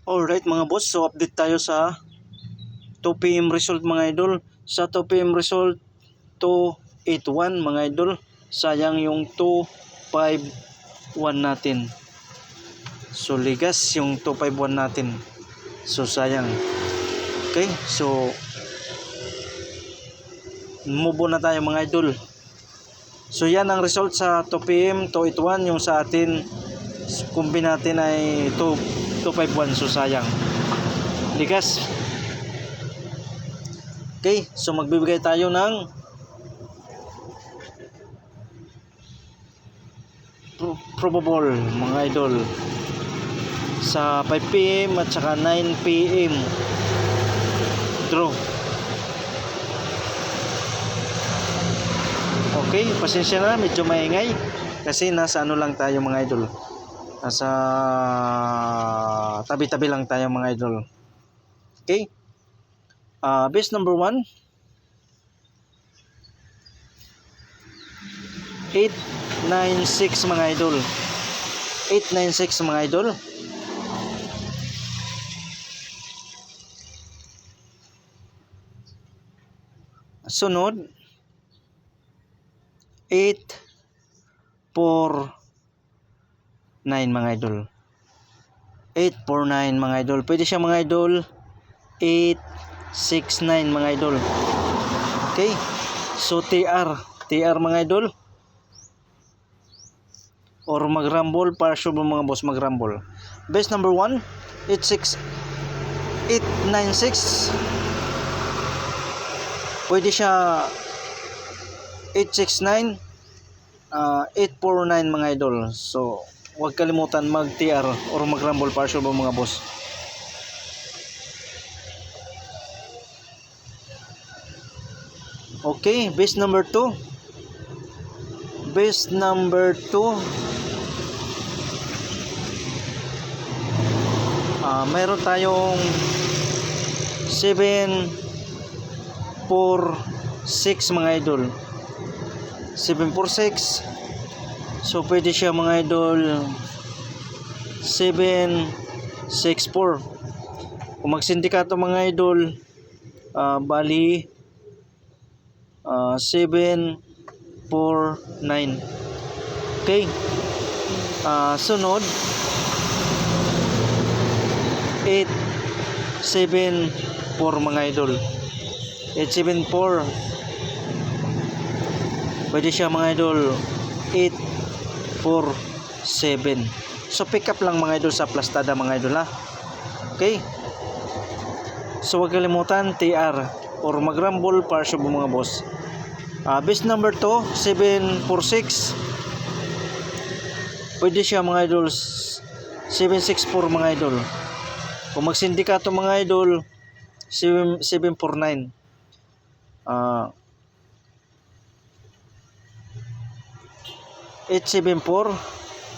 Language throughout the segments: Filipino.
Alright mga boss, so update tayo sa 2 PM result mga idol. Sa 2 PM result 281 mga idol. Sayang yung 251 natin. So ligas yung 251 natin. So sayang. Okay, so move on na tayo mga idol. So yan ang result sa 2 PM 281. Yung sa atin kumbi natin ay 251. So sayang. Ligas. Okay, so magbibigay tayo ng probable mga idol sa 5 PM at saka 9 PM draw. Okay, pasensya na, medyo maingay kasi nasa ano lang tayo mga idol, nasa tabi-tabi lang tayo mga idol. Okay, base number 1 896 mga idol. 896 mga idol. Sunod 849 mga idol. 849 mga idol. Pwede siya mga idol 869 mga idol. Okay, so TR mga idol, or mag-rumble, partial mga boss, mag-rumble. Base number 1 896. Pwede siya 869, 849 mga idol. So huwag kalimutan mag-TR or mag-rumble partial mga boss. Okay, base number 2. Base number 2. Mayroon tayong 746 mga idol. 746. So pwede siya mga idol 764. Kung magsindikato mga idol, bali 749. Okay, sunod 874 mga idol. 874. Pwede siya mga idol 847. So pick up lang mga idol sa plastada mga idol ha. Okay, so huwag kalimutan TR or mag-rumble partial mga boss. Base number 2 746. Pwede siya mga idol 764 mga idol. Kung magsindikato mga idol 749. 874,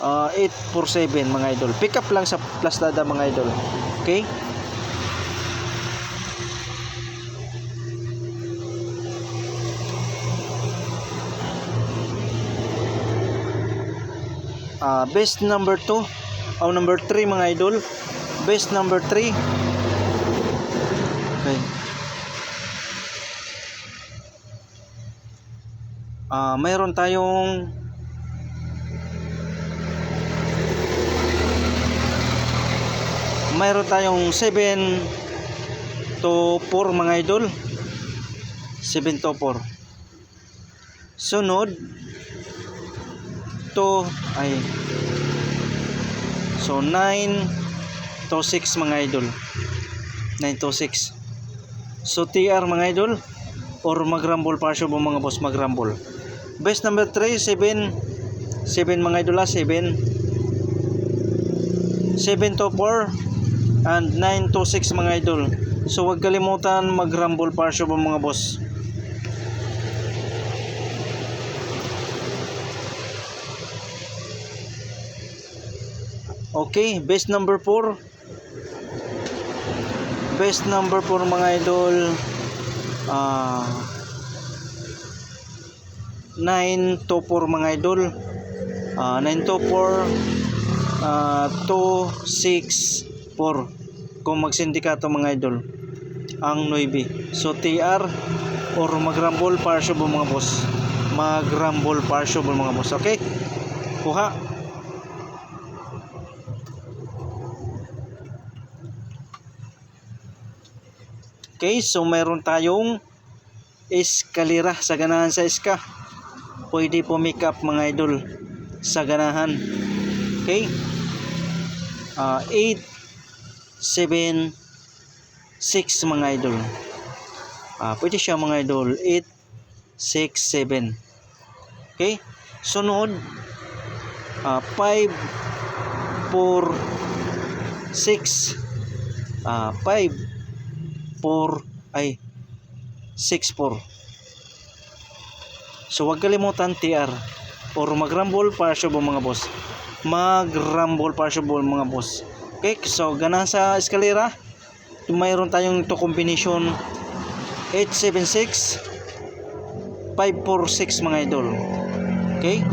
847 mga idol. Pick up lang sa plastada mga idol. Okay, best number 2 o number 3 mga idol. Best number 3. Okay, mayroon tayong mayroon tayong 7 to 4 mga idol. 7 to 4. Sunod to so 9 to 6 mga idol. 9 to 6. So TR mga idol or mag-rumble partial mga boss, mag-rumble. Best number 3 7 mga idol, 7 to 4 and 9 to 6 mga idol. So huwag kalimutan mag-rumble partial mga boss. Okay, best number 4. Best number 4 mga idol, 9 to 4 mga idol. 9 to 4, 2, 6, 4. kung magsindikato mga idol ang 9. So TR or mag-rumble partial mga boss. Mag-rumble partial mga boss. Okay? Kuha. Okay, so mayroon tayong eskalera sa ganahan sa iska. Pwede po make up mga idol sa ganahan. Okay? 8, 7, 6 mga idol. Pwede siya mga idol. 8, 6, 7. Okay? Sunod, 5, 4, 6. 5, 6, 4. So wag kalimutan TR or mag-rumble partial mga boss. Mag-rumble partial mga boss. Okay, so ganahan sa eskalera, mayroon tayong to combination 876 546 mga idol. Okay?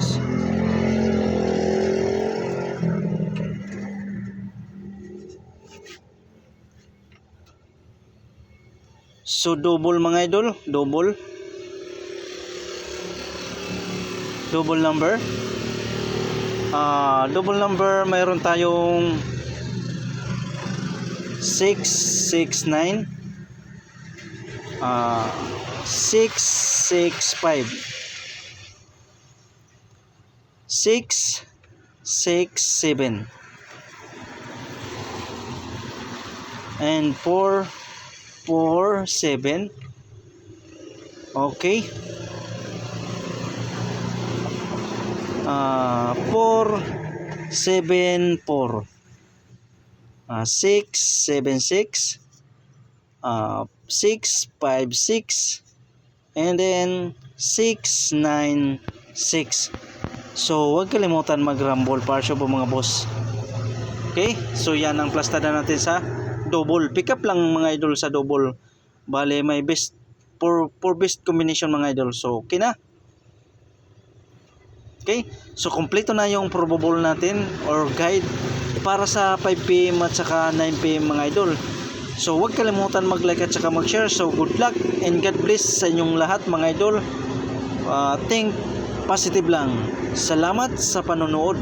So double mga idol, double number. Double number mayroon tayong 669 665 667 and 447. Okay. 474 676 656 and then 696. So wag kalimutan mag-rumble partial po mga boss. Okay, so yan ang plastada natin sa double. Pick up lang mga idol sa double. Bale may best for best combination mga idol. So okay na. Okay, so kompleto na yung probable natin or guide para sa 5 PM at saka 9 PM mga idol. So huwag kalimutan mag-like at saka mag-share. So good luck and God bless sa inyong lahat mga idol. Think positive lang. Salamat sa panonood.